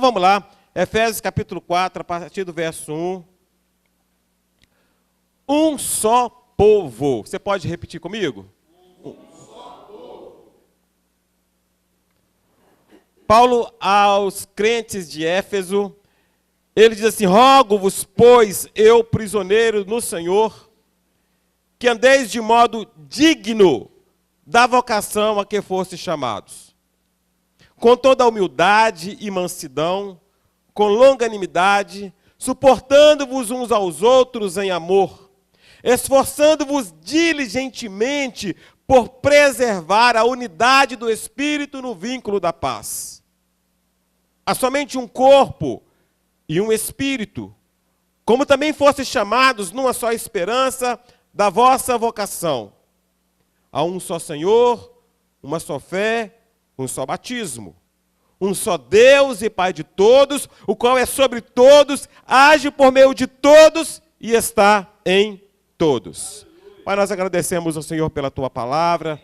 vamos lá, Efésios capítulo 4, a partir do verso 1. Um só povo. Você pode repetir comigo? Paulo aos crentes de Éfeso, ele diz assim: rogo-vos, pois, eu, prisioneiro no Senhor, que andeis de modo digno da vocação a que fostes chamados, com toda a humildade e mansidão, com longanimidade, suportando-vos uns aos outros em amor, esforçando-vos diligentemente por preservar a unidade do Espírito no vínculo da paz. Há somente um corpo e um Espírito, como também fostes chamados numa só esperança da vossa vocação. Há um só Senhor, uma só fé, um só batismo. Um só Deus e Pai de todos, o qual é sobre todos, age por meio de todos e está em todos. Pai, nós agradecemos ao Senhor pela Tua palavra.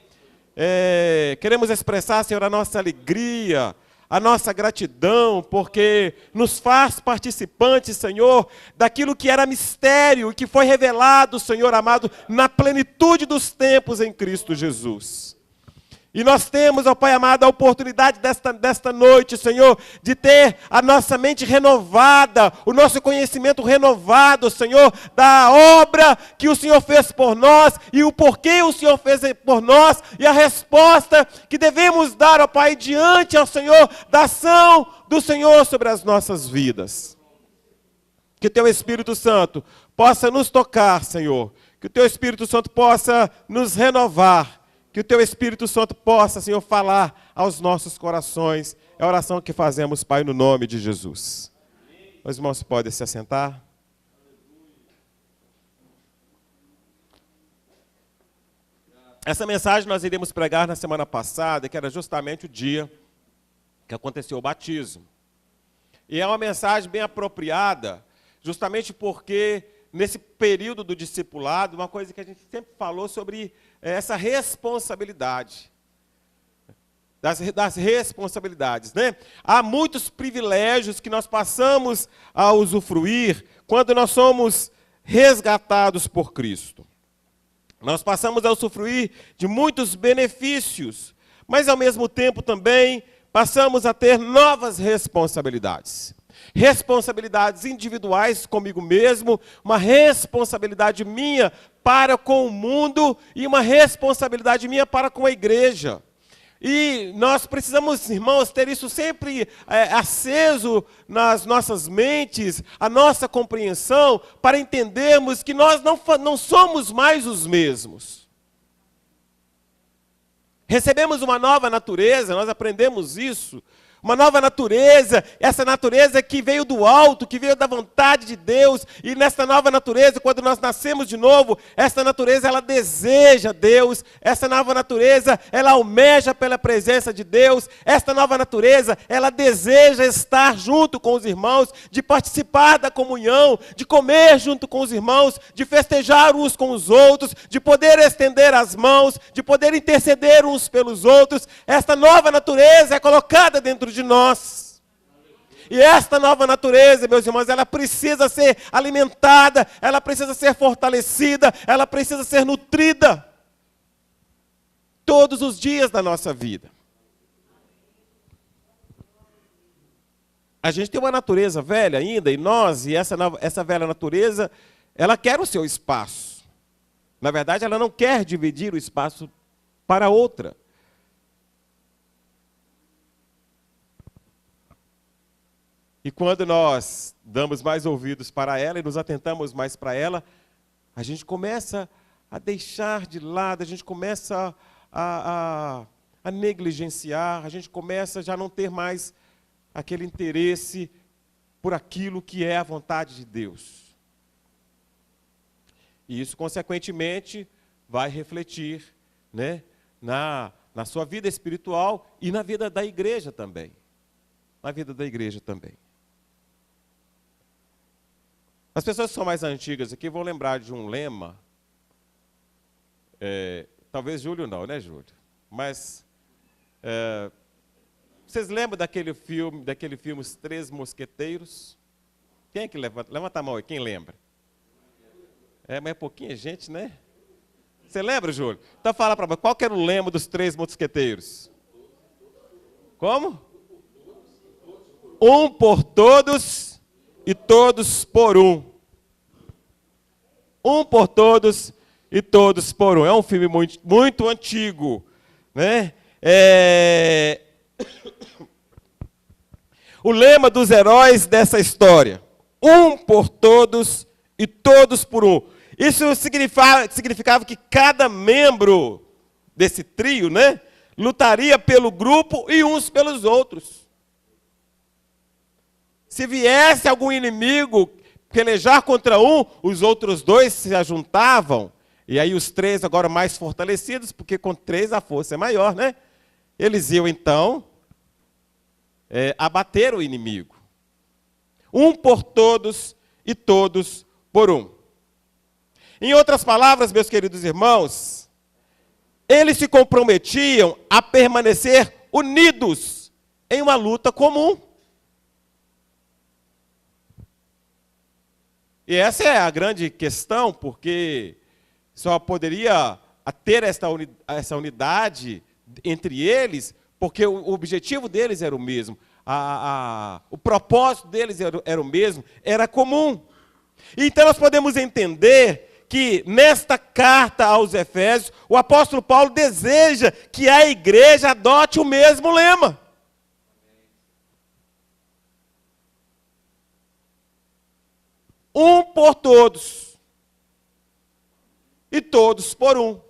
Queremos expressar, Senhor, a nossa alegria, a nossa gratidão, porque nos faz participantes, Senhor, daquilo que era mistério e que foi revelado, Senhor amado, na plenitude dos tempos em Cristo Jesus. E nós temos, ó Pai amado, a oportunidade desta noite, Senhor, de ter a nossa mente renovada, o nosso conhecimento renovado, Senhor, da obra que o Senhor fez por nós e o porquê o Senhor fez por nós e a resposta que devemos dar, ó Pai, diante ao Senhor, da ação do Senhor sobre as nossas vidas. Que Teu Espírito Santo possa nos tocar, Senhor, que o Teu Espírito Santo possa nos renovar, que o Teu Espírito Santo possa, Senhor, falar aos nossos corações. É a oração que fazemos, Pai, no nome de Jesus. Os irmãos podem se assentar. Essa mensagem nós iremos pregar na semana passada, que era justamente o dia que aconteceu o batismo. E é uma mensagem bem apropriada, justamente porque nesse período do discipulado, uma coisa que a gente sempre falou sobre essa responsabilidade, das responsabilidades, né? Há muitos privilégios que nós passamos a usufruir quando nós somos resgatados por Cristo. Nós passamos a usufruir de muitos benefícios, mas ao mesmo tempo também passamos a ter novas responsabilidades. Responsabilidades individuais comigo mesmo, uma responsabilidade minha para com o mundo e uma responsabilidade minha para com a igreja. E nós precisamos, irmãos, ter isso sempre aceso nas nossas mentes, a nossa compreensão, para entendermos que nós não somos mais os mesmos. Recebemos uma nova natureza, nós aprendemos isso. Uma nova natureza, essa natureza que veio do alto, que veio da vontade de Deus. E nessa nova natureza, quando nós nascemos de novo, essa natureza ela deseja Deus. Essa nova natureza, ela almeja pela presença de Deus. Essa nova natureza, ela deseja estar junto com os irmãos, de participar da comunhão, de comer junto com os irmãos, de festejar uns com os outros, de poder estender as mãos, de poder interceder uns pelos outros. Essa nova natureza é colocada dentro de nós. E esta nova natureza, meus irmãos, ela precisa ser alimentada, ela precisa ser fortalecida, ela precisa ser nutrida todos os dias da nossa vida. A gente tem uma natureza velha ainda, e essa velha natureza, ela quer o seu espaço. Na verdade, ela não quer dividir o espaço para outra. E quando nós damos mais ouvidos para ela e nos atentamos mais para ela, a gente começa a deixar de lado, a gente começa a negligenciar, a gente começa a já não ter mais aquele interesse por aquilo que é a vontade de Deus. E isso, consequentemente, vai refletir, né, na sua vida espiritual e na vida da igreja também. Na vida da igreja também. As pessoas que são mais antigas aqui vão lembrar de um lema, talvez Júlio não, né, Júlio? Mas Vocês lembram daquele filme Os Três Mosqueteiros? Quem é que levanta? Levanta a mão aí, quem lembra? Mas é pouquinha gente, né? Você lembra, Júlio? Então fala para mim, qual que era o lema dos Três Mosqueteiros? Como? Um por todos e todos por um. Um por todos e todos por um. É um filme muito, muito antigo, né? O lema dos heróis dessa história: um por todos e todos por um. Isso significava que cada membro desse trio, né, lutaria pelo grupo e uns pelos outros. Se viesse algum inimigo pelejar contra um, os outros dois se ajuntavam, e aí os três agora mais fortalecidos, porque com três a força é maior, né? Eles iam então abater o inimigo. Um por todos e todos por um. Em outras palavras, meus queridos irmãos, eles se comprometiam a permanecer unidos em uma luta comum. E essa é a grande questão, porque só poderia ter essa unidade entre eles, porque o objetivo deles era o mesmo, o propósito deles era o mesmo, era comum. Então nós podemos entender que nesta carta aos Efésios, o apóstolo Paulo deseja que a igreja adote o mesmo lema. Um por todos e todos por um.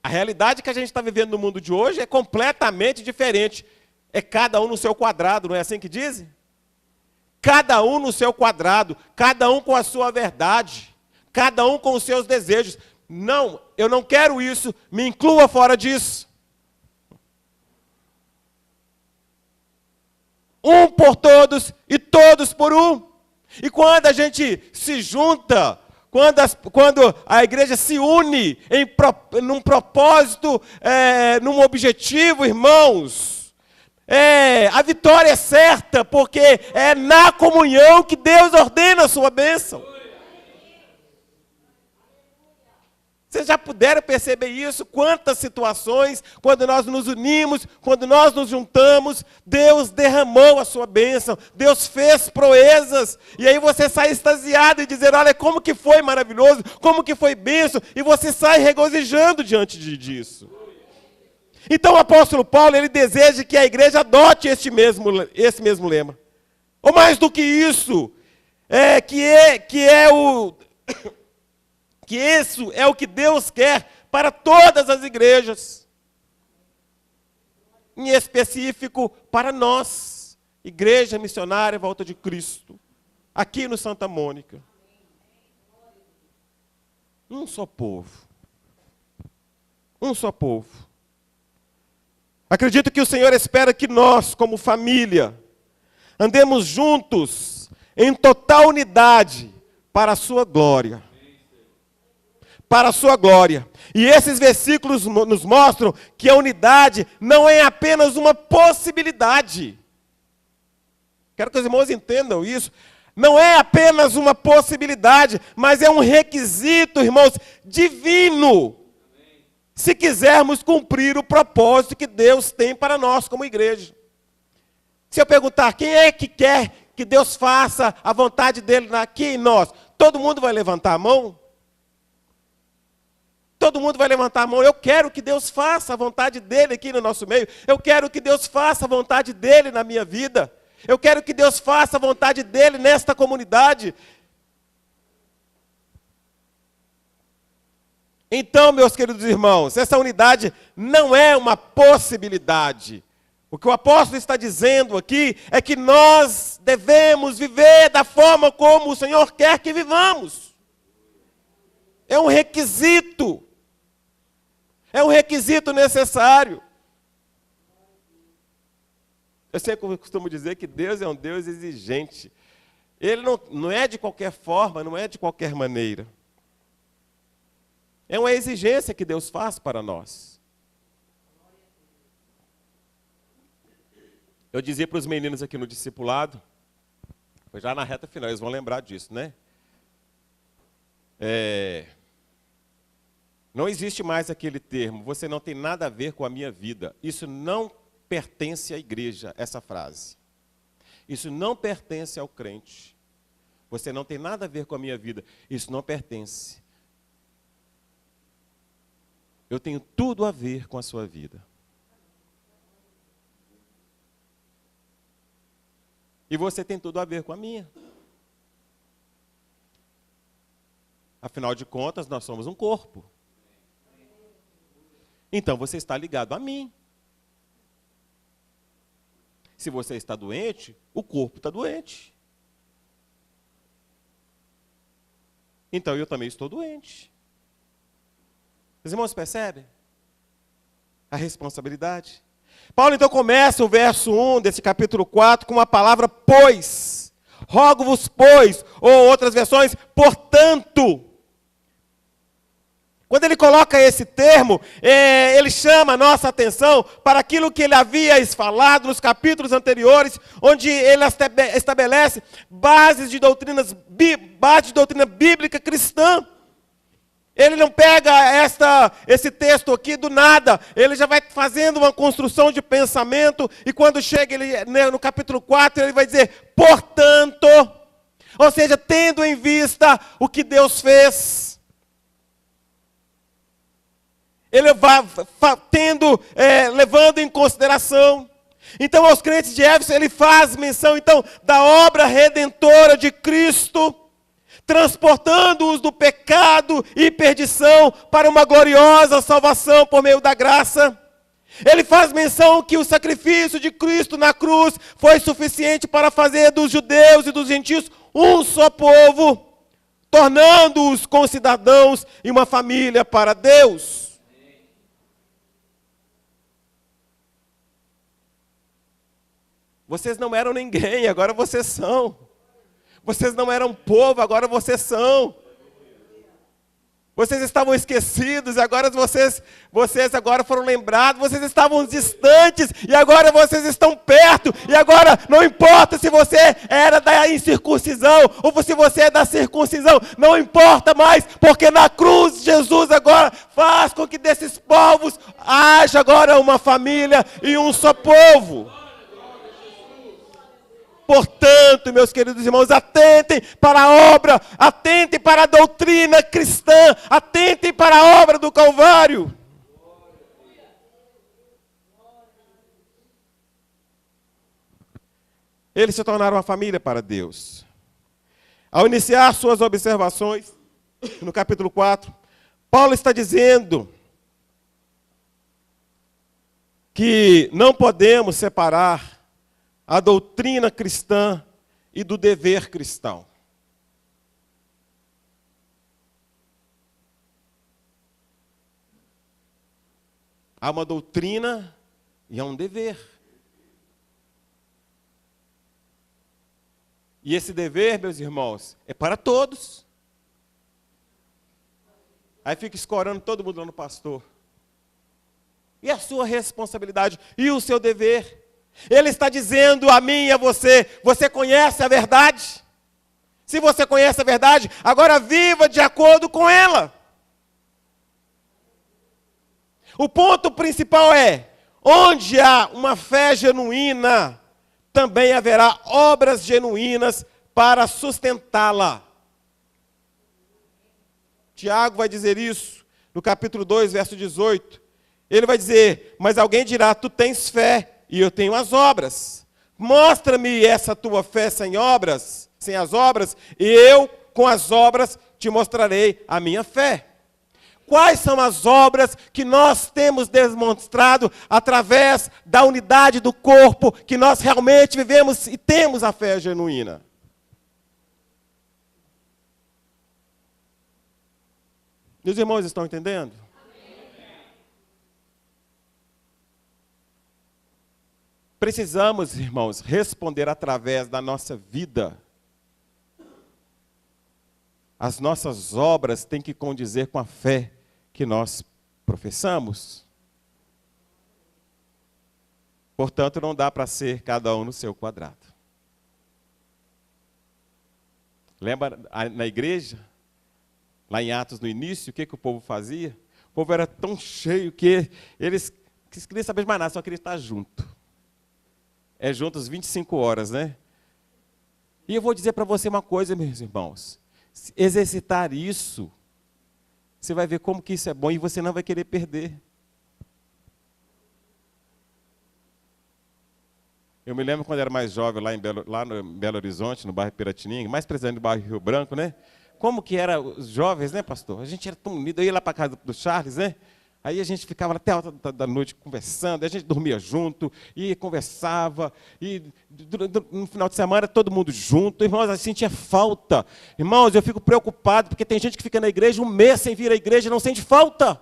A realidade que a gente está vivendo no mundo de hoje é completamente diferente. É cada um no seu quadrado, não é assim que dizem? Cada um no seu quadrado, cada um com a sua verdade, cada um com os seus desejos. Não, eu não quero isso, me inclua fora disso. Um por todos e todos por um. E quando a gente se junta, quando a igreja se une num propósito, num objetivo, irmãos, a vitória é certa, porque é na comunhão que Deus ordena a sua bênção. Vocês já puderam perceber isso? Quantas situações, quando nós nos unimos, quando nós nos juntamos, Deus derramou a sua bênção, Deus fez proezas, e aí você sai extasiado e dizer, olha, como que foi maravilhoso, como que foi bênção, e você sai regozijando diante disso. Então o apóstolo Paulo, ele deseja que a igreja adote esse mesmo lema. Ou mais do que isso, que isso é o que Deus quer para todas as igrejas. Em específico, para nós, Igreja Missionária Volta de Cristo, aqui no Santa Mônica. Um só povo. Um só povo. Acredito que o Senhor espera que nós, como família, andemos juntos, em total unidade, para a sua glória. Para a sua glória. E esses versículos nos mostram que a unidade não é apenas uma possibilidade. Quero que os irmãos entendam isso. Não é apenas uma possibilidade, mas é um requisito, irmãos, divino. Se quisermos cumprir o propósito que Deus tem para nós como igreja. Se eu perguntar, quem é que quer que Deus faça a vontade dele aqui em nós? Todo mundo vai levantar a mão? Todo mundo vai levantar a mão. Eu quero que Deus faça a vontade dele aqui no nosso meio. Eu quero que Deus faça a vontade dele na minha vida. Eu quero que Deus faça a vontade dele nesta comunidade. Então, meus queridos irmãos, essa unidade não é uma possibilidade. O que o apóstolo está dizendo aqui é que nós devemos viver da forma como o Senhor quer que vivamos. É um requisito. É um requisito necessário. Eu sempre costumo dizer que Deus é um Deus exigente. Ele não é de qualquer forma, não é de qualquer maneira. É uma exigência que Deus faz para nós. Eu dizia para os meninos aqui no discipulado, foi já na reta final, eles vão lembrar disso, né? Não existe mais aquele termo, você não tem nada a ver com a minha vida. Isso não pertence à igreja, essa frase. Isso não pertence ao crente. Você não tem nada a ver com a minha vida. Isso não pertence. Eu tenho tudo a ver com a sua vida. E você tem tudo a ver com a minha. Afinal de contas, nós somos um corpo. Então você está ligado a mim. Se você está doente, o corpo está doente. Então eu também estou doente. Os irmãos percebem? A responsabilidade. Paulo então começa o verso 1 desse capítulo 4 com a palavra pois. Rogo-vos, pois, ou outras versões, portanto. Quando ele coloca esse termo, ele chama a nossa atenção para aquilo que ele havia falado nos capítulos anteriores, onde ele estabelece bases de doutrina bíblica cristã. Ele não pega esse texto aqui do nada, ele já vai fazendo uma construção de pensamento, e quando chega no capítulo 4, ele vai dizer, portanto, ou seja, tendo em vista o que Deus fez. Ele vai levando em consideração. Então, aos crentes de Éfeso, ele faz menção, então, da obra redentora de Cristo, transportando-os do pecado e perdição para uma gloriosa salvação por meio da graça. Ele faz menção que o sacrifício de Cristo na cruz foi suficiente para fazer dos judeus e dos gentios um só povo, tornando-os concidadãos e uma família para Deus. Vocês não eram ninguém, agora vocês são. Vocês não eram povo, agora vocês são. Vocês estavam esquecidos, agora vocês agora foram lembrados. Vocês estavam distantes, e agora vocês estão perto. E agora não importa se você era da incircuncisão, ou se você é da circuncisão. Não importa mais, porque na cruz Jesus agora faz com que desses povos haja agora uma família e um só povo. Portanto, meus queridos irmãos, atentem para a obra, atentem para a doutrina cristã, atentem para a obra do Calvário. Eles se tornaram uma família para Deus. Ao iniciar suas observações, no capítulo 4, Paulo está dizendo que não podemos separar a doutrina cristã e do dever cristão. Há uma doutrina e há um dever. E esse dever, meus irmãos, é para todos. Aí fica escorando todo mundo lá no pastor. E a sua responsabilidade e o seu dever? Ele está dizendo a mim e a você, você conhece a verdade? Se você conhece a verdade, agora viva de acordo com ela. O ponto principal é, onde há uma fé genuína, também haverá obras genuínas para sustentá-la. Tiago vai dizer isso no capítulo 2, verso 18. Ele vai dizer, mas alguém dirá, tu tens fé, e eu tenho as obras. Mostra-me essa tua fé sem obras, sem as obras, e eu, com as obras, te mostrarei a minha fé. Quais são as obras que nós temos demonstrado através da unidade do corpo, que nós realmente vivemos e temos a fé genuína? Meus irmãos estão entendendo? Precisamos, irmãos, responder através da nossa vida. As nossas obras têm que condizer com a fé que nós professamos. Portanto, não dá para ser cada um no seu quadrado. Lembra na igreja, lá em Atos no início, o que o povo fazia? O povo era tão cheio que eles queriam saber de mais nada, só queriam estar junto. É juntos 25 horas, né? E eu vou dizer para você uma coisa, meus irmãos. Exercitar isso, você vai ver como que isso é bom e você não vai querer perder. Eu me lembro quando eu era mais jovem, lá no Belo Horizonte, no bairro Piratininga, mais precisando do bairro Rio Branco, né? Como que era os jovens, né, pastor? A gente era tão unido. Eu ia lá para a casa do Charles, né? Aí a gente ficava até a hora da noite conversando, a gente dormia junto, e conversava, e no final de semana todo mundo junto. Irmãos, a gente sentia falta. Irmãos, eu fico preocupado, porque tem gente que fica na igreja um mês sem vir à igreja e não sente falta.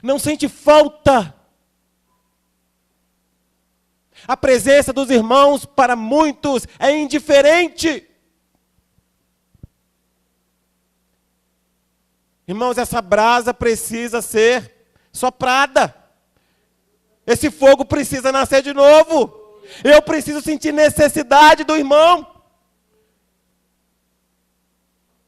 Não sente falta. A presença dos irmãos, para muitos, é indiferente. Irmãos, essa brasa precisa ser soprada. Esse fogo precisa nascer de novo. Eu preciso sentir necessidade do irmão.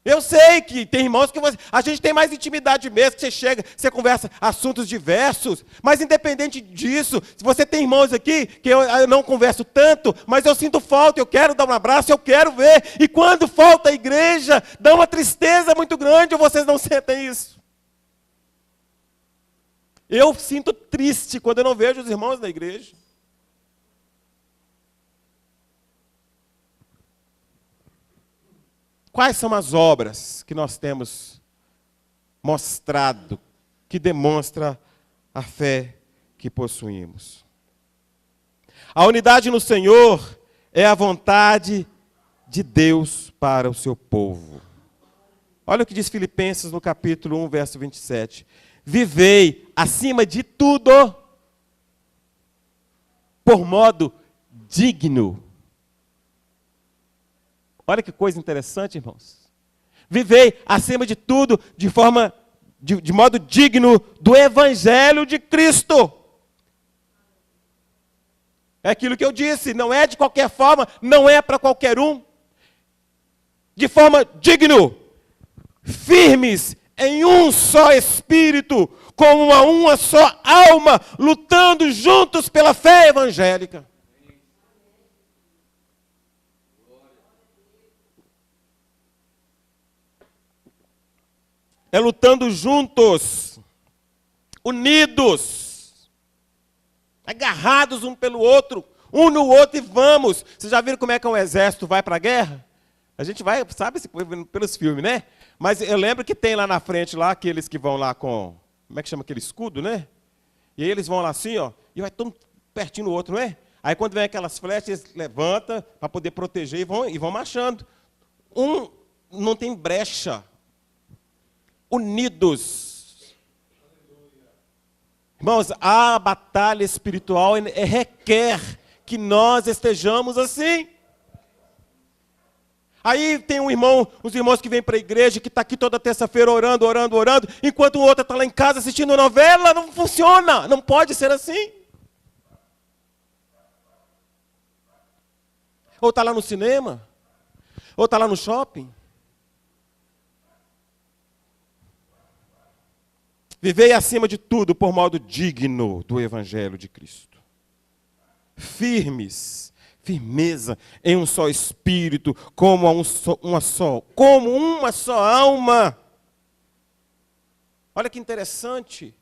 Eu sei que tem irmãos que a gente tem mais intimidade mesmo, que você chega, você conversa assuntos diversos, mas independente disso, se você tem irmãos aqui, que eu não converso tanto, mas eu sinto falta, eu quero dar um abraço, eu quero ver, e quando falta a igreja, dá uma tristeza muito grande, ou vocês não sentem isso? Eu sinto triste quando eu não vejo os irmãos na igreja. Quais são as obras que nós temos mostrado, que demonstra a fé que possuímos? A unidade no Senhor é a vontade de Deus para o seu povo. Olha o que diz Filipenses no capítulo 1, verso 27. Vivei acima de tudo por modo digno. Olha que coisa interessante, irmãos. Vivei, acima de tudo, de modo digno do Evangelho de Cristo. É aquilo que eu disse, não é de qualquer forma, não é para qualquer um. De forma digno, firmes em um só espírito, como uma só alma, lutando juntos pela fé evangélica. É lutando juntos, unidos, agarrados um pelo outro, um no outro e vamos. Vocês já viram como é que um exército vai para a guerra? A gente vai, sabe, pelos filmes, né? Mas eu lembro que tem lá na frente, lá, aqueles que vão lá com, como é que chama aquele escudo, né? E aí eles vão lá assim, ó, e vai todo pertinho do outro, não é? Aí quando vem aquelas flechas, eles levantam para poder proteger e vão marchando. Um não tem brecha. Unidos. Irmãos, a batalha espiritual requer que nós estejamos assim. Aí tem os irmãos que vêm para a igreja, que está aqui toda terça-feira orando, enquanto o outro está lá em casa assistindo novela, não funciona, não pode ser assim. Ou está lá no cinema, ou está lá no shopping. Vivei acima de tudo por modo digno do Evangelho de Cristo. Firmeza em um só espírito, como uma só alma. Olha que interessante.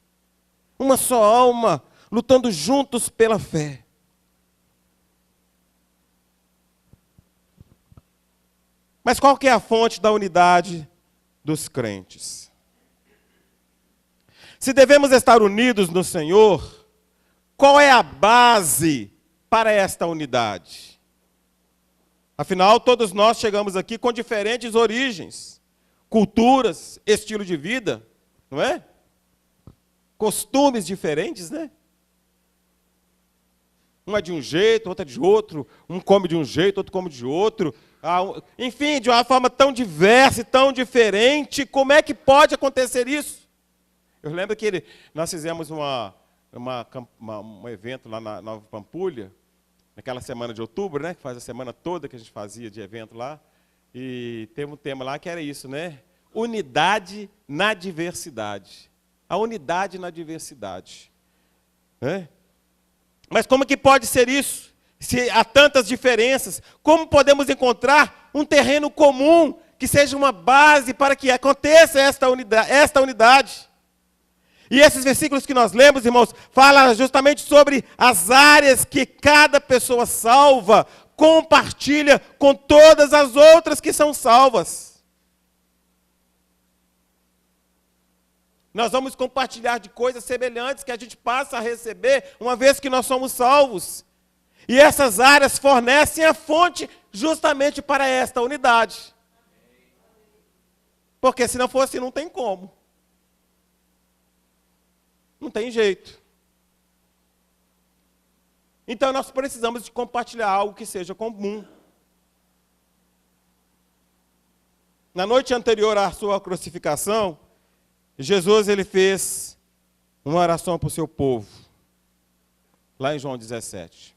Uma só alma, lutando juntos pela fé. Mas qual que é a fonte da unidade dos crentes? Se devemos estar unidos no Senhor, qual é a base para esta unidade? Afinal, todos nós chegamos aqui com diferentes origens, culturas, estilo de vida, não é? Costumes diferentes, né? Um é de um jeito, outro é de outro, um come de um jeito, outro come de outro. Enfim, de uma forma tão diversa e tão diferente, como é que pode acontecer isso? Eu lembro que nós fizemos um evento lá na Nova Pampulha, naquela semana de outubro, né? Que faz a semana toda que a gente fazia de evento lá. E teve um tema lá que era isso, né? Unidade na diversidade. A unidade na diversidade. Né? Mas como que pode ser isso? Se há tantas diferenças, como podemos encontrar um terreno comum que seja uma base para que aconteça esta unidade? E esses versículos que nós lemos, irmãos, falam justamente sobre as áreas que cada pessoa salva compartilha com todas as outras que são salvas. Nós vamos compartilhar de coisas semelhantes que a gente passa a receber uma vez que nós somos salvos. E essas áreas fornecem a fonte justamente para esta unidade. Porque se não fosse, não tem como. Não tem jeito. Então nós precisamos de compartilhar algo que seja comum. Na noite anterior à sua crucificação, Jesus ele fez uma oração para o seu povo, lá em João 17.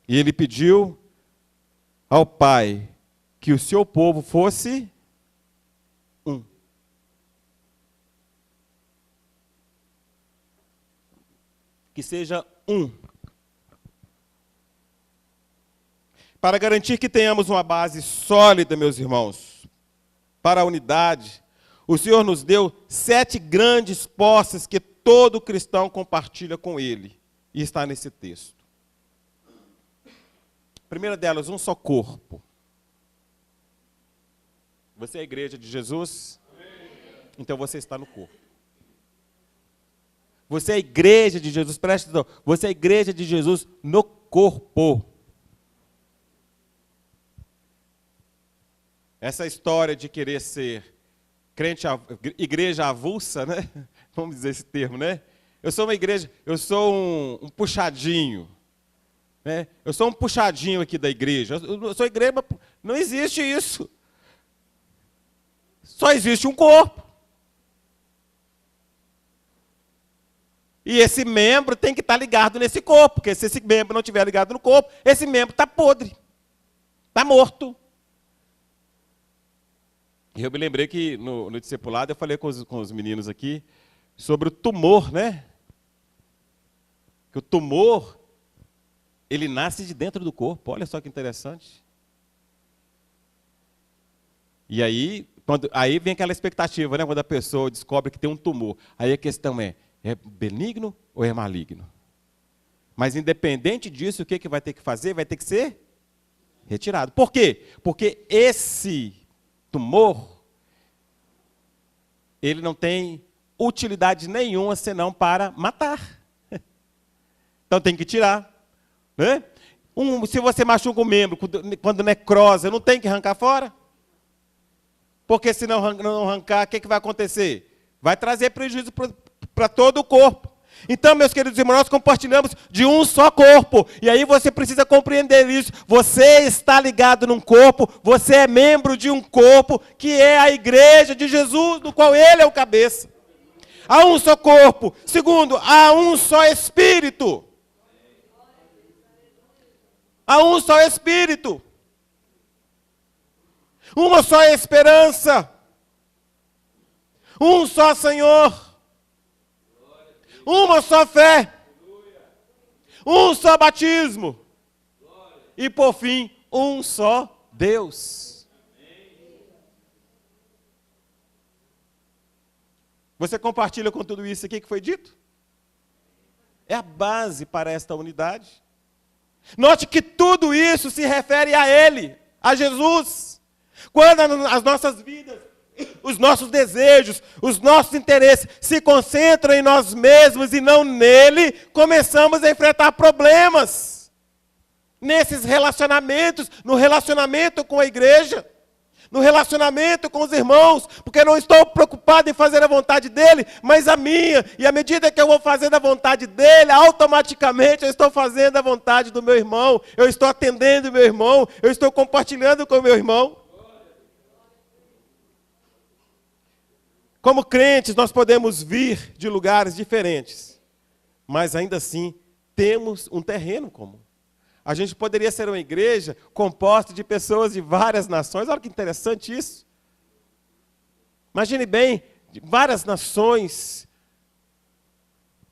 E ele pediu ao Pai que o seu povo fosse um. Que seja um. Para garantir que tenhamos uma base sólida, meus irmãos, para a unidade, o Senhor nos deu 7 grandes posses que todo cristão compartilha com Ele. E está nesse texto. A primeira delas, um só corpo. Você é a igreja de Jesus? Então você está no corpo. Você é a igreja de Jesus, preste atenção. Você é a igreja de Jesus no corpo. Essa história de querer ser igreja avulsa, né? Vamos dizer esse termo, né? Eu sou uma igreja, eu sou um puxadinho. Né? Eu sou um puxadinho aqui da igreja. Eu sou igreja, não existe isso. Só existe um corpo. E esse membro tem que estar ligado nesse corpo, porque se esse membro não estiver ligado no corpo, esse membro está podre, está morto. E eu me lembrei que no discipulado eu falei com os meninos aqui sobre o tumor, né? Que o tumor, ele nasce de dentro do corpo, olha só que interessante. E aí vem aquela expectativa, né? Quando a pessoa descobre que tem um tumor. Aí a questão é benigno ou é maligno? Mas independente disso, o que vai ter que fazer? Vai ter que ser retirado. Por quê? Porque esse tumor, ele não tem utilidade nenhuma senão para matar. Então tem que tirar. Né? Se você machuca um membro, quando necrosa, não tem que arrancar fora? Porque se não arrancar, o que vai acontecer? Vai trazer prejuízo para todo o corpo. Então, meus queridos irmãos, nós compartilhamos de um só corpo. E aí você precisa compreender isso. Você está ligado num corpo, você é membro de um corpo, que é a igreja de Jesus, do qual Ele é o cabeça. Há um só corpo. Segundo, há um só Espírito. Há um só Espírito. Uma só esperança. Um só Senhor. Uma só fé. Um só batismo. E por fim, um só Deus. Você compartilha com tudo isso aqui que foi dito? É a base para esta unidade. Note que tudo isso se refere a Ele, a Jesus. Quando as nossas vidas, os nossos desejos, os nossos interesses se concentram em nós mesmos e não nele, começamos a enfrentar problemas. Nesses relacionamentos, no relacionamento com a igreja, no relacionamento com os irmãos, porque não estou preocupado em fazer a vontade dele, mas a minha. E à medida que eu vou fazendo a vontade dele, automaticamente eu estou fazendo a vontade do meu irmão, eu estou atendendo o meu irmão, eu estou compartilhando com o meu irmão. Como crentes, nós podemos vir de lugares diferentes, mas ainda assim temos um terreno comum. A gente poderia ser uma igreja composta de pessoas de várias nações. Olha que interessante isso. Imagine bem, de várias nações,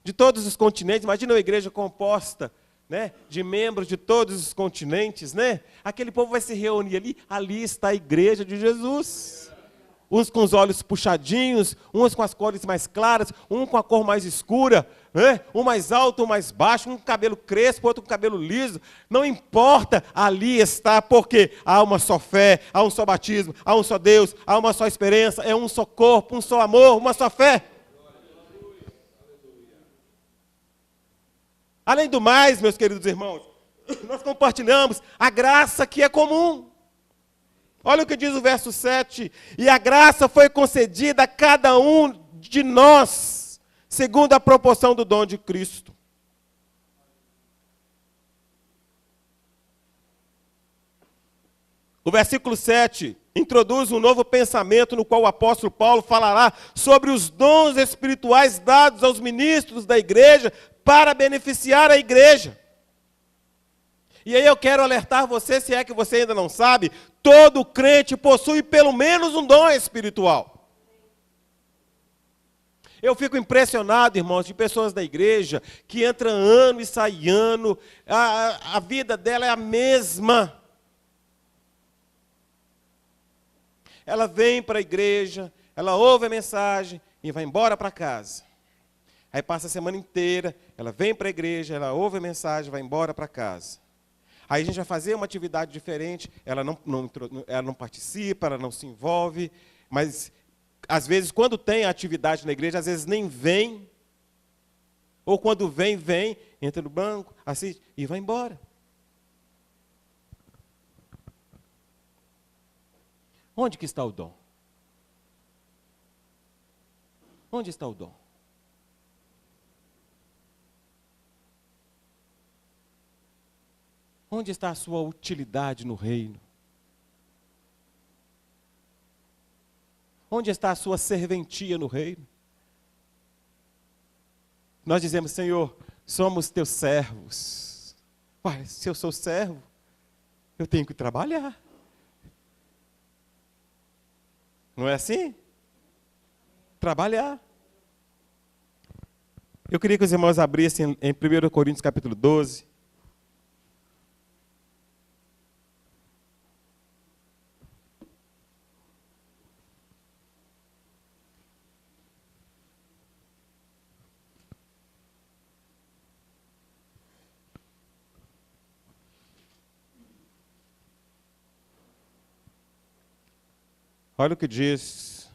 de todos os continentes. Imagine uma igreja composta, né, de membros de todos os continentes, né? Aquele povo vai se reunir ali. Ali está a igreja de Jesus. Uns com os olhos puxadinhos, uns com as cores mais claras, um com a cor mais escura, né? Um mais alto, um mais baixo, um com cabelo crespo, outro com cabelo liso. Não importa, ali está, porque há uma só fé, há um só batismo, há um só Deus, há uma só esperança, é um só corpo, um só amor, uma só fé. Além do mais, meus queridos irmãos, nós compartilhamos a graça que é comum. Olha o que diz o verso 7. E a graça foi concedida a cada um de nós, segundo a proporção do dom de Cristo. O versículo 7 introduz um novo pensamento no qual o apóstolo Paulo falará sobre os dons espirituais dados aos ministros da igreja para beneficiar a igreja. E aí eu quero alertar você, se é que você ainda não sabe, todo crente possui pelo menos um dom espiritual. Eu fico impressionado, irmãos, de pessoas da igreja que entram ano e saem ano, a vida dela é a mesma. Ela vem para a igreja, ela ouve a mensagem e vai embora para casa. Aí passa a semana inteira, ela vem para a igreja, ela ouve a mensagem, vai embora para casa. Aí a gente vai fazer uma atividade diferente, ela não participa, ela não se envolve, mas às vezes quando tem atividade na igreja, às vezes nem vem, ou quando vem, entra no banco, assiste e vai embora. Onde que está o dom? Onde está o dom? Onde está a sua utilidade no reino? Onde está a sua serventia no reino? Nós dizemos, Senhor, somos teus servos. Ué, se eu sou servo, eu tenho que trabalhar. Não é assim? Trabalhar. Eu queria que os irmãos abrissem em 1 Coríntios capítulo 12. Olha o que diz,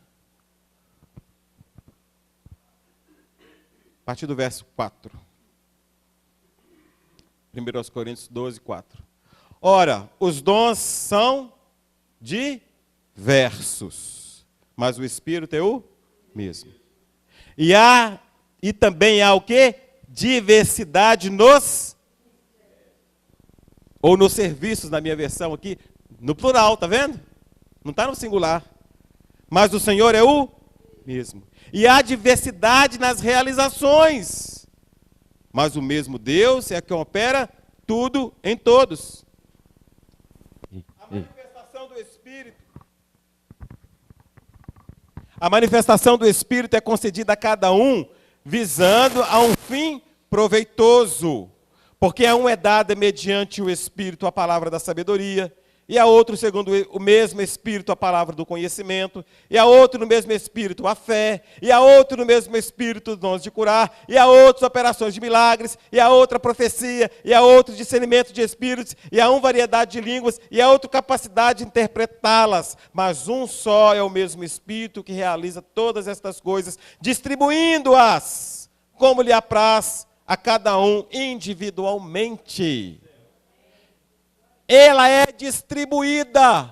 a partir do verso 4. 1 Coríntios 12, 4. Ora, os dons são diversos, mas o Espírito é o mesmo. E também há o quê? Diversidade nos serviços, na minha versão aqui, no plural, tá vendo? Não está no singular. Mas o Senhor é o mesmo. E há diversidade nas realizações. Mas o mesmo Deus é que opera tudo em todos. A manifestação do Espírito é concedida a cada um, visando a um fim proveitoso. Porque a um é dada mediante o Espírito a palavra da sabedoria, e a outro, segundo o mesmo Espírito, a palavra do conhecimento, e a outro, no mesmo Espírito, a fé, e a outro, no mesmo Espírito, os dons de curar, e a outros, operações de milagres, e a outra, profecia, e a outro, discernimento de espíritos, e a um, variedade de línguas, e a outro, capacidade de interpretá-las. Mas um só é o mesmo Espírito que realiza todas estas coisas, distribuindo-as, como lhe apraz a cada um individualmente. Ela é distribuída.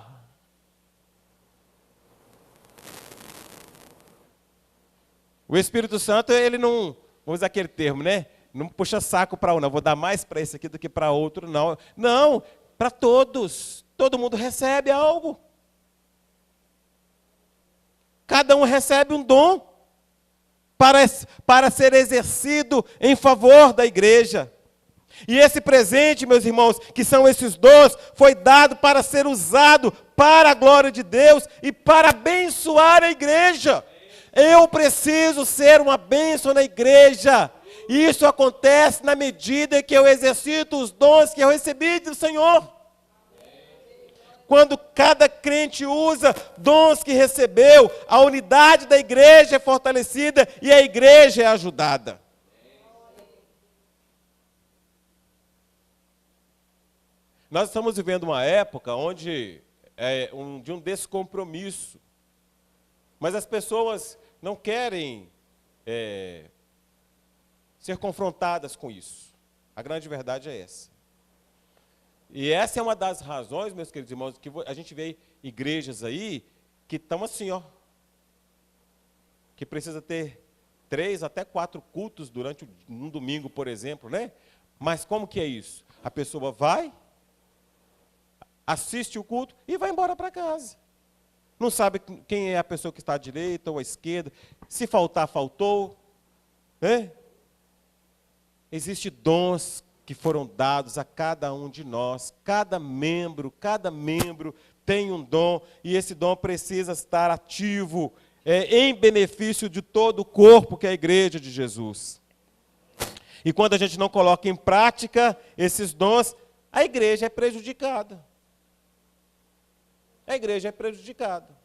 O Espírito Santo, ele não, vamos usar aquele termo, né? Não puxa saco para um, não. Vou dar mais para esse aqui do que para outro, não. Não, para todos. Todo mundo recebe algo. Cada um recebe um dom para ser exercido em favor da igreja. E esse presente, meus irmãos, que são esses dons, foi dado para ser usado para a glória de Deus e para abençoar a igreja. Eu preciso ser uma bênção na igreja. Isso acontece na medida que eu exercito os dons que eu recebi do Senhor. Quando cada crente usa dons que recebeu, a unidade da igreja é fortalecida e a igreja é ajudada. Nós estamos vivendo uma época onde de um descompromisso. Mas as pessoas não querem ser confrontadas com isso. A grande verdade é essa. E essa é uma das razões, meus queridos irmãos, que a gente vê igrejas aí que estão assim, ó. Que precisa ter 3 até 4 cultos durante um domingo, por exemplo, né? Mas como que é isso? A pessoa vai, assiste o culto e vai embora para casa. Não sabe quem é a pessoa que está à direita ou à esquerda. Se faltar, faltou. Né? Existem dons que foram dados a cada um de nós. Cada membro tem um dom. E esse dom precisa estar ativo em benefício de todo o corpo que é a igreja de Jesus. E quando a gente não coloca em prática esses dons, a igreja é prejudicada. A igreja é prejudicada.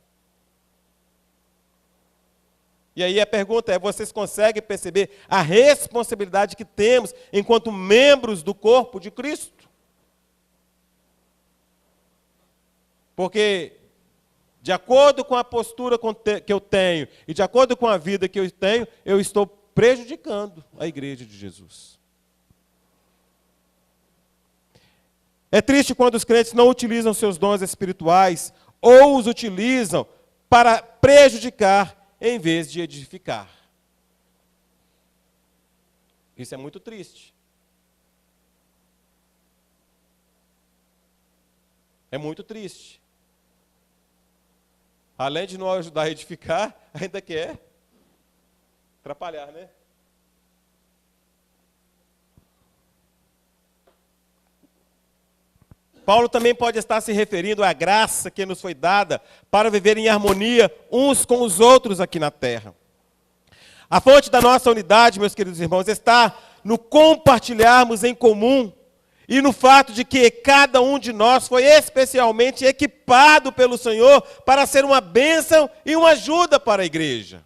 E aí a pergunta é, vocês conseguem perceber a responsabilidade que temos enquanto membros do corpo de Cristo? Porque, de acordo com a postura que eu tenho e de acordo com a vida que eu tenho, eu estou prejudicando a igreja de Jesus. É triste quando os crentes não utilizam seus dons espirituais ou os utilizam para prejudicar em vez de edificar. Isso é muito triste. É muito triste. Além de não ajudar a edificar, ainda quer atrapalhar, né? Paulo também pode estar se referindo à graça que nos foi dada para viver em harmonia uns com os outros aqui na terra. A fonte da nossa unidade, meus queridos irmãos, está no compartilharmos em comum e no fato de que cada um de nós foi especialmente equipado pelo Senhor para ser uma bênção e uma ajuda para a igreja.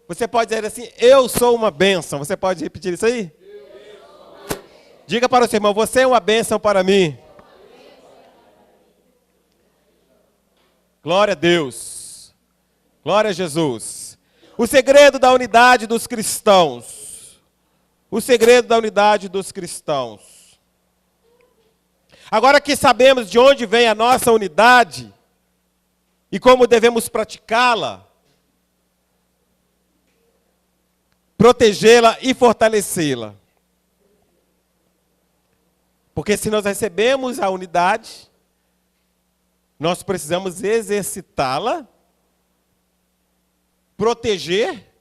Você pode dizer assim, eu sou uma bênção. Você pode repetir isso aí? Diga para o seu irmão, você é uma bênção para mim. Glória a Deus. Glória a Jesus. O segredo da unidade dos cristãos. O segredo da unidade dos cristãos. Agora que sabemos de onde vem a nossa unidade e como devemos praticá-la, protegê-la e fortalecê-la. Porque se nós recebemos a unidade, nós precisamos exercitá-la, proteger,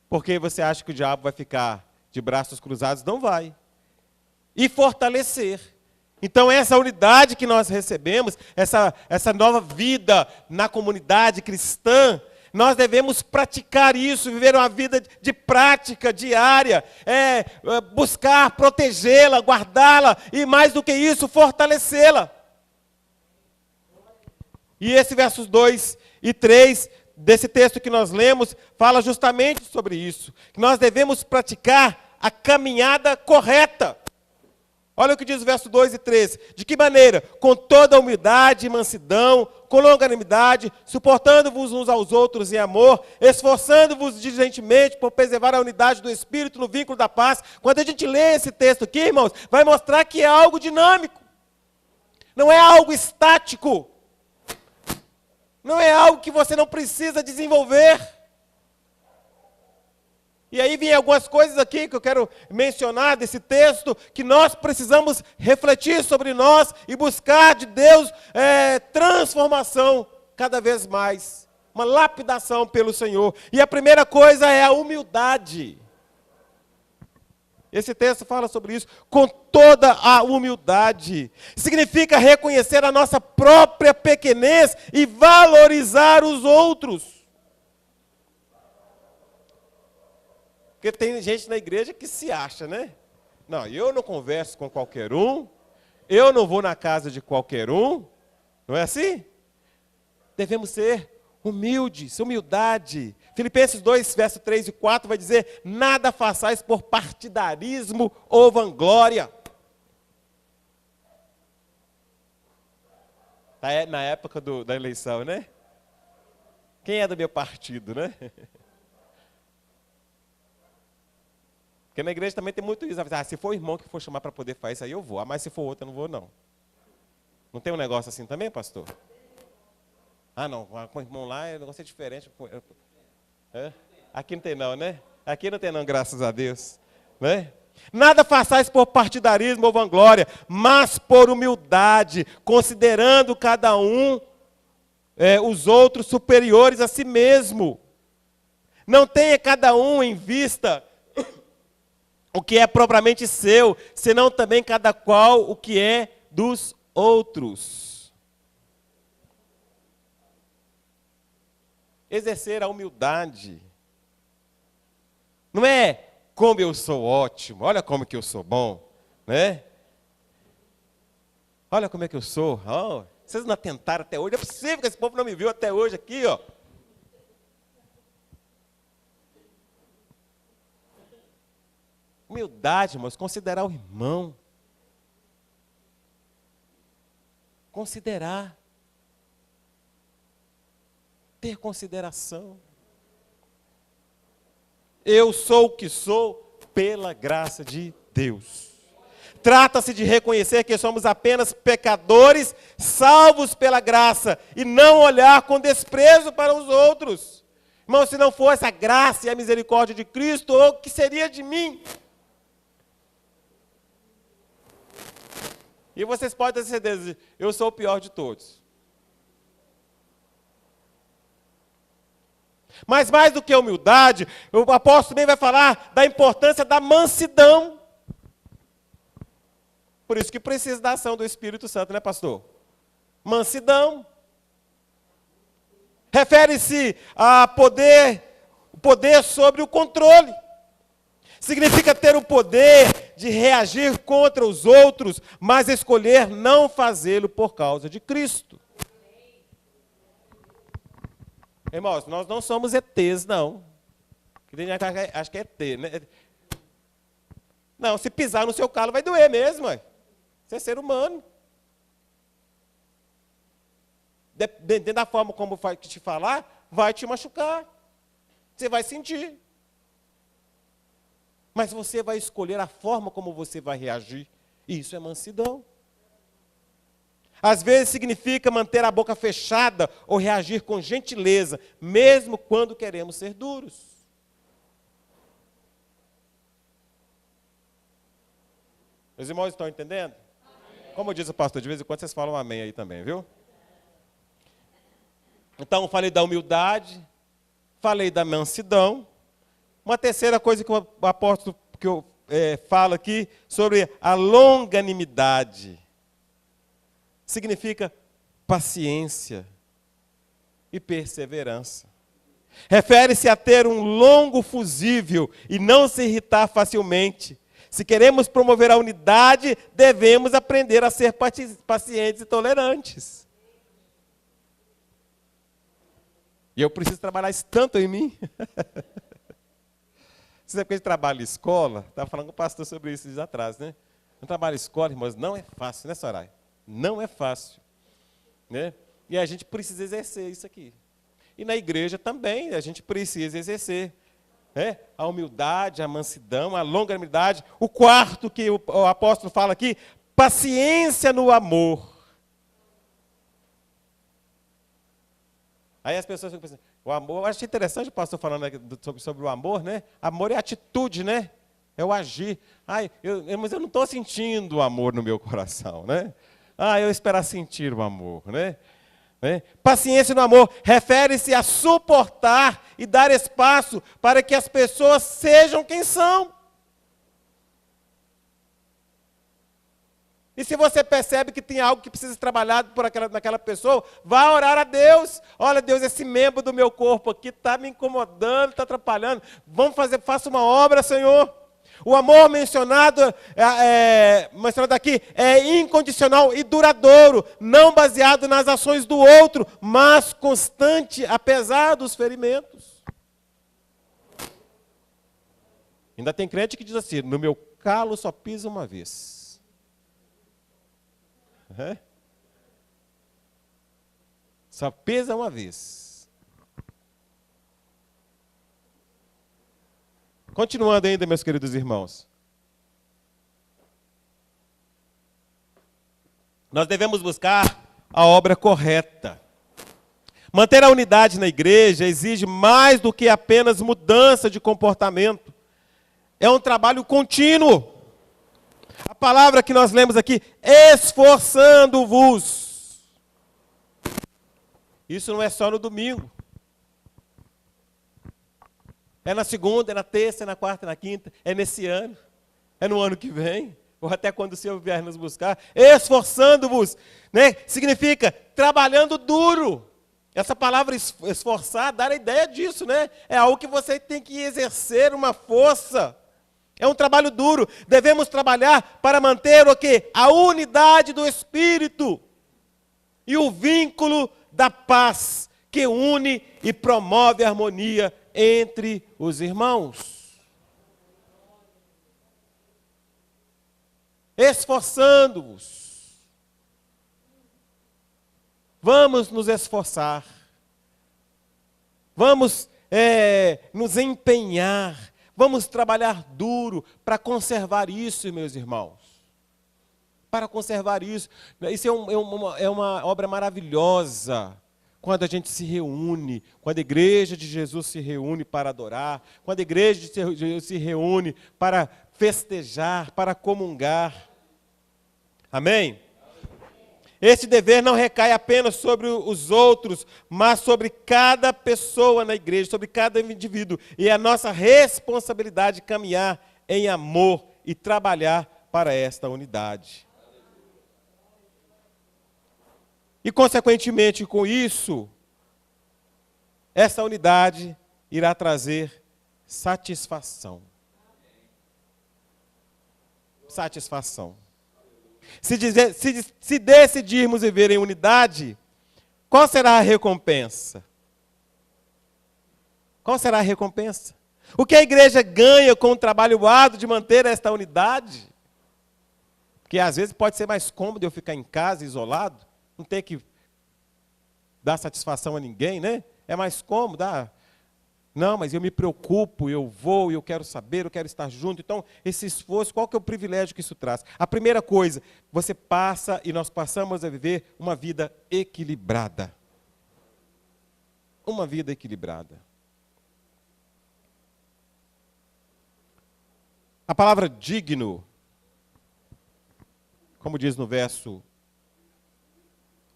porque você acha que o diabo vai ficar de braços cruzados? Não vai. E fortalecer. Então essa unidade que nós recebemos, essa nova vida na comunidade cristã, nós devemos praticar isso, viver uma vida de prática diária, buscar protegê-la, guardá-la e mais do que isso, fortalecê-la. E esse versos 2 e 3 desse texto que nós lemos, fala justamente sobre isso. Que nós devemos praticar a caminhada correta. Olha o que diz o verso 2 e 3. De que maneira? Com toda humildade e mansidão, com longanimidade, suportando-vos uns aos outros em amor, esforçando-vos diligentemente por preservar a unidade do Espírito no vínculo da paz. Quando a gente lê esse texto aqui, irmãos, vai mostrar que é algo dinâmico. Não é algo estático. Não é algo que você não precisa desenvolver. E aí vem algumas coisas aqui que eu quero mencionar desse texto, que nós precisamos refletir sobre nós e buscar de Deus transformação cada vez mais uma lapidação pelo Senhor. E a primeira coisa é a humildade. Esse texto fala sobre isso, com toda a humildade. Significa reconhecer a nossa própria pequenez e valorizar os outros. Porque tem gente na igreja que se acha, né? Não, eu não converso com qualquer um, eu não vou na casa de qualquer um, não é assim? Devemos ser humildes, humildade. Filipenses 2, verso 3 e 4 vai dizer, nada façais por partidarismo ou vanglória. Na época da eleição, né? Quem é do meu partido, né? Porque na igreja também tem muito isso. Se for o irmão que for chamar para poder fazer isso aí, eu vou. Mas se for outro, eu não vou, não. Não tem um negócio assim também, pastor? Ah, não. Com o irmão lá, o negócio é diferente. É? Aqui não tem não, né? Aqui não tem não, graças a Deus. Né? Nada façais por partidarismo ou vanglória, mas por humildade, considerando cada um os outros superiores a si mesmo. Não tenha cada um em vista o que é propriamente seu, senão também cada qual o que é dos outros. Exercer a humildade. Não é como eu sou ótimo, olha como que eu sou bom, né? Olha como é que eu sou. Oh, vocês não tentaram até hoje, é possível que esse povo não me viu até hoje aqui, ó. Humildade, irmãos, considerar o irmão. Considerar. Ter consideração. Eu sou o que sou pela graça de Deus. Trata-se de reconhecer que somos apenas pecadores, salvos pela graça, e não olhar com desprezo para os outros. Irmão, se não fosse a graça e a misericórdia de Cristo, o que seria de mim? E vocês podem ter certeza, eu sou o pior de todos. Mas mais do que a humildade, o apóstolo também vai falar da importância da mansidão. Por isso que precisa da ação do Espírito Santo, né, pastor? Mansidão. Refere-se a poder sobre o controle. Significa ter o poder de reagir contra os outros, mas escolher não fazê-lo por causa de Cristo. Irmãos, nós não somos ETs, não. Acho que é ET, né? Não, se pisar no seu calo vai doer mesmo, ué. Você é ser humano. Dependendo da forma como vai te falar, vai te machucar. Você vai sentir. Mas você vai escolher a forma como você vai reagir. Isso é mansidão. Às vezes significa manter a boca fechada ou reagir com gentileza, mesmo quando queremos ser duros. Meus irmãos estão entendendo? Amém. Como diz o pastor, de vez em quando vocês falam amém aí também, viu? Então, falei da humildade, falei da mansidão. Uma terceira coisa que o apóstolo fala aqui sobre a longanimidade. Significa paciência e perseverança. Refere-se a ter um longo fusível e não se irritar facilmente. Se queremos promover a unidade, devemos aprender a ser pacientes e tolerantes. E eu preciso trabalhar isso tanto em mim. Você sabe que a gente trabalha em escola? Estava falando com o pastor sobre isso dias atrás, né? Um trabalho em escola, irmãos, não é fácil, né, Soraya? Não é fácil. Né? E a gente precisa exercer isso aqui. E na igreja também a gente precisa exercer. Né? A humildade, a mansidão, a longanimidade. O quarto que o apóstolo fala aqui, paciência no amor. Aí as pessoas ficam pensando, o amor, eu acho interessante o pastor falando sobre o amor, né? Amor é atitude, né? É o agir. Mas eu não estou sentindo o amor no meu coração, né? Eu esperar sentir o amor, né? né? Paciência no amor refere-se a suportar e dar espaço para que as pessoas sejam quem são. E se você percebe que tem algo que precisa ser trabalhado naquela pessoa, vá orar a Deus. Olha, Deus, esse membro do meu corpo aqui está me incomodando, está atrapalhando. Faça uma obra, Senhor. O amor mencionado aqui é incondicional e duradouro, não baseado nas ações do outro, mas constante, apesar dos ferimentos. Ainda tem crente que diz assim, no meu calo só pisa uma vez. Só pesa uma vez. Continuando ainda, meus queridos irmãos. Nós devemos buscar a obra correta. Manter a unidade na igreja exige mais do que apenas mudança de comportamento. É um trabalho contínuo. A palavra que nós lemos aqui, esforçando-vos. Isso não é só no domingo. É na segunda, é na terça, é na quarta, é na quinta, é nesse ano, é no ano que vem, ou até quando o Senhor vier nos buscar. Esforçando-vos, né? Significa trabalhando duro. Essa palavra esforçar dá a ideia disso, né? É algo que você tem que exercer uma força. É um trabalho duro. Devemos trabalhar para manter o quê? A unidade do Espírito e o vínculo da paz que une e promove a harmonia entre os irmãos. Esforçando-vos. Vamos nos esforçar. Vamos nos empenhar. Vamos trabalhar duro para conservar isso, meus irmãos. Para conservar isso. Isso é uma obra maravilhosa. Quando a gente se reúne, quando a igreja de Jesus se reúne para adorar, quando a igreja de Jesus se reúne para festejar, para comungar. Amém? Esse dever não recai apenas sobre os outros, mas sobre cada pessoa na igreja, sobre cada indivíduo. E é a nossa responsabilidade caminhar em amor e trabalhar para esta unidade. E, consequentemente, com isso, essa unidade irá trazer satisfação. Satisfação. Se decidirmos viver em unidade, qual será a recompensa? Qual será a recompensa? O que a igreja ganha com o trabalho árduo de manter esta unidade? Porque às vezes pode ser mais cômodo eu ficar em casa, isolado, não ter que dar satisfação a ninguém, né? É mais cômodo, Não, mas eu me preocupo, eu vou, eu quero saber, eu quero estar junto. Então, esse esforço, qual que é o privilégio que isso traz? A primeira coisa, você passa e nós passamos a viver uma vida equilibrada. Uma vida equilibrada. A palavra digno, como diz no verso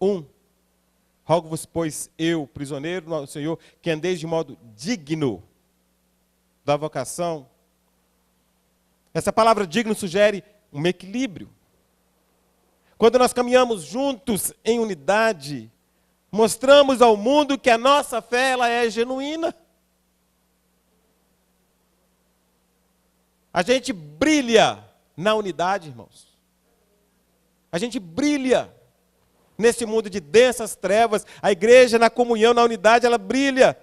1, rogo-vos, pois eu, prisioneiro do Senhor, que andeis de modo digno da vocação. Essa palavra digno sugere um equilíbrio. Quando nós caminhamos juntos em unidade, mostramos ao mundo que a nossa fé ela é genuína. A gente brilha na unidade, irmãos. A gente brilha. Nesse mundo de densas trevas, a igreja na comunhão, na unidade, ela brilha.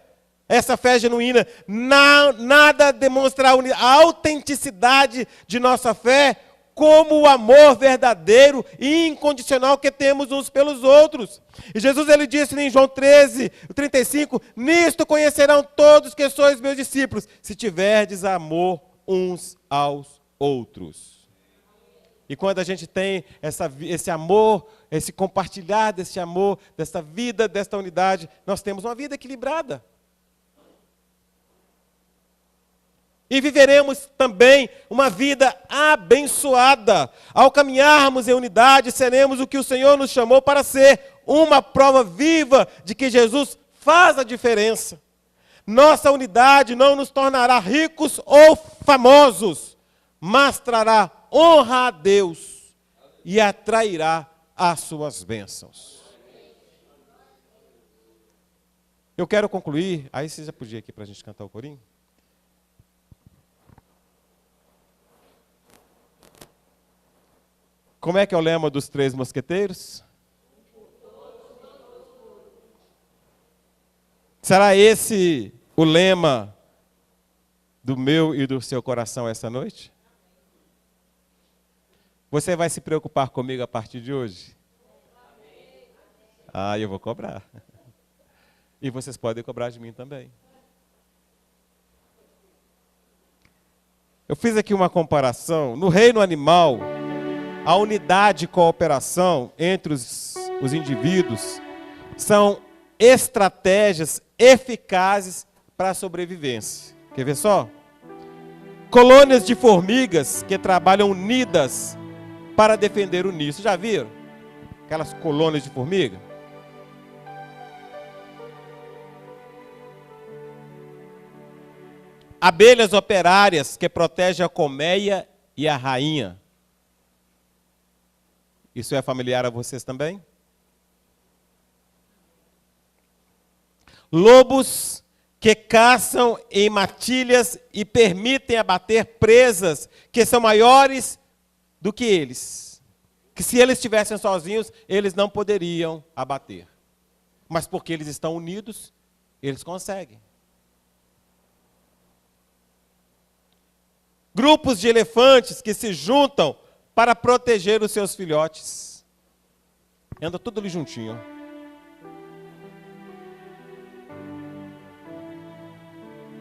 Essa fé genuína. Nada demonstra a autenticidade de nossa fé como o amor verdadeiro e incondicional que temos uns pelos outros. E Jesus ele disse em João 13:35, nisto conhecerão todos que sois meus discípulos, se tiverdes amor uns aos outros. E quando a gente tem esse amor, esse compartilhar desse amor, dessa vida, desta unidade, nós temos uma vida equilibrada. E viveremos também uma vida abençoada. Ao caminharmos em unidade, seremos o que o Senhor nos chamou para ser, uma prova viva de que Jesus faz a diferença. Nossa unidade não nos tornará ricos ou famosos, mas trará honra a Deus e atrairá as suas bênçãos. Eu quero concluir, aí você já podia aqui para a gente cantar o corinho? Como é que é o lema dos 3 mosqueteiros? Será esse o lema do meu e do seu coração essa noite? Você vai se preocupar comigo a partir de hoje? Ah, eu vou cobrar. E vocês podem cobrar de mim também. Eu fiz aqui uma comparação. No reino animal, a unidade e cooperação entre os indivíduos são estratégias eficazes para a sobrevivência. Quer ver só? Colônias de formigas que trabalham unidas para defender o ninho. Vocês já viram? Aquelas colônias de formiga? Abelhas operárias que protegem a colmeia e a rainha. Isso é familiar a vocês também? Lobos que caçam em matilhas e permitem abater presas que são maiores do que eles. Que se eles estivessem sozinhos, eles não poderiam abater. Mas porque eles estão unidos, eles conseguem. Grupos de elefantes que se juntam para proteger os seus filhotes. Anda tudo ali juntinho.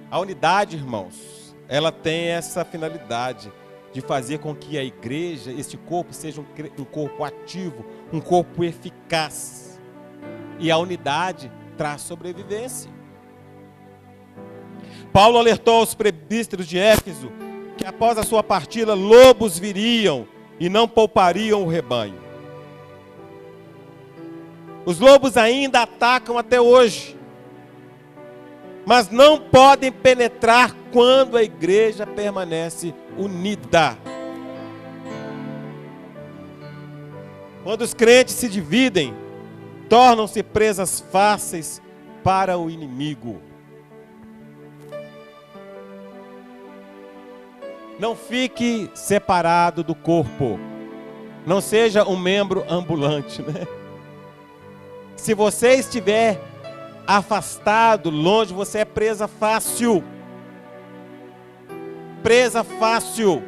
A unidade, irmãos, ela tem essa finalidade de fazer com que a igreja, este corpo, seja um corpo ativo, um corpo eficaz. E a unidade traz sobrevivência. Paulo alertou aos presbíteros de Éfeso que após a sua partida, lobos viriam e não poupariam o rebanho. Os lobos ainda atacam até hoje, mas não podem penetrar quando a igreja permanece unida. Quando os crentes se dividem, tornam-se presas fáceis para o inimigo. Não fique separado do corpo. Não seja um membro ambulante, né? Se você estiver afastado, longe, você é presa fácil. Presa fácil.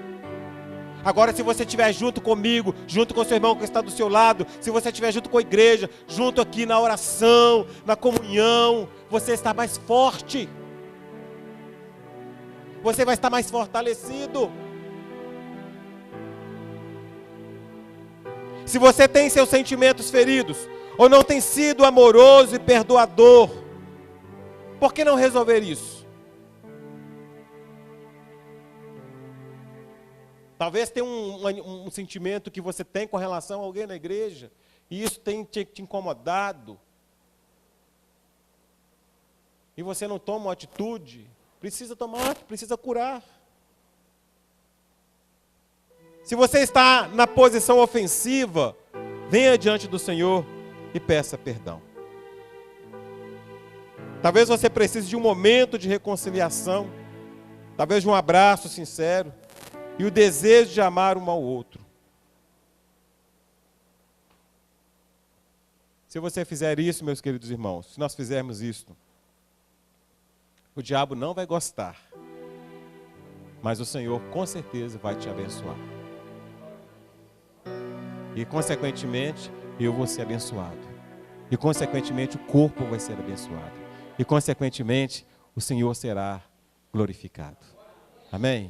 Agora, se você estiver junto comigo, junto com o seu irmão que está do seu lado, se você estiver junto com a igreja, junto aqui na oração, na comunhão, você está mais forte. Você vai estar mais fortalecido. Se você tem seus sentimentos feridos, ou não tem sido amoroso e perdoador, por que não resolver isso? Talvez tenha um sentimento que você tem com relação a alguém na igreja, e isso tem te incomodado, e você não toma uma atitude. Precisa tomar, precisa curar. Se você está na posição ofensiva, venha diante do Senhor e peça perdão. Talvez você precise de um momento de reconciliação, talvez de um abraço sincero e o desejo de amar um ao outro. Se você fizer isso, meus queridos irmãos, se nós fizermos isso, o diabo não vai gostar, mas o Senhor com certeza vai te abençoar. E consequentemente, eu vou ser abençoado. E consequentemente, o corpo vai ser abençoado. E consequentemente, o Senhor será glorificado. Amém?